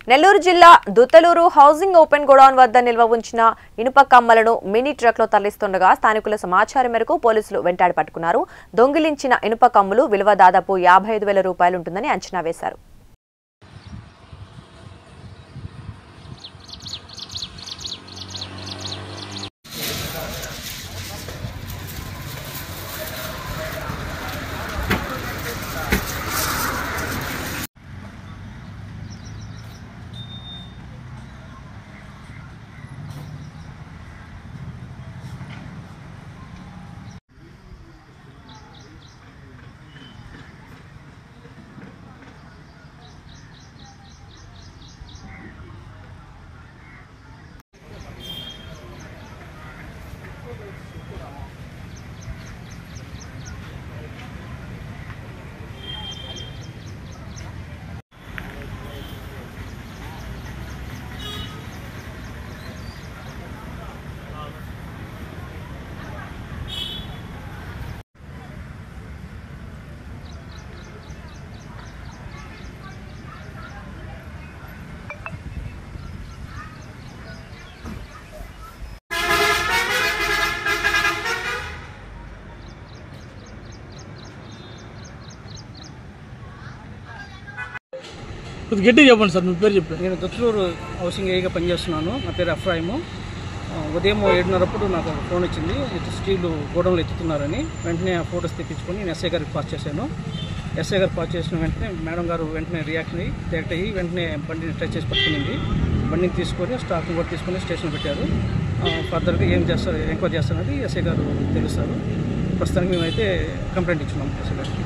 నెల్లూరు జిల్లా Duttalur housing open godown వద్ద నిల్వ ఉంచిన ఇనుప కమ్మలను మినీ ట్రక్లో తరలిస్తుండగా స్థానికుల సమాచారం మేరకు పోలీసులు వెంటాడి పట్టుకున్నారు. దొంగిలించిన ఇనుప కమ్ములు విలువ దాదాపు 55,000 రూపాయలు ఉంటుందని అంచనా వేశారు. గట్టి చెప్పండి సార్, మీ పేరు చెప్పండి. నేను దుత్తలూరు హౌసింగ్ ఏగా పనిచేస్తున్నాను. నా పేరు అఫ్రాయిము. ఉదయం 7:30 నాకు ఫోన్ వచ్చింది, స్టీల్ గోడౌన్లో ఎత్తుతున్నారని. వెంటనే ఆ ఫోటోస్ తెప్పించుకొని నేను ఎస్ఐ గారికి పాస్ చేశాను. ఎస్ఐ గారు పాస్ చేసిన వెంటనే మేడం గారు వెంటనే రియాక్ట్ అయ్యి వెంటనే బండిని టచ్ చేసి పట్టుకునింది. బండిని తీసుకొని స్టాక్ని కూడా తీసుకొని స్టేషన్ పెట్టారు. ఫర్దర్గా ఏం చేస్తారు, ఎంక్వైరీ చేస్తారనేది ఎస్ఐ గారు తెలుస్తారు. ప్రస్తుతానికి మేమైతే కంప్లైంట్ ఇచ్చున్నాం ఎస్ఐ గారికి.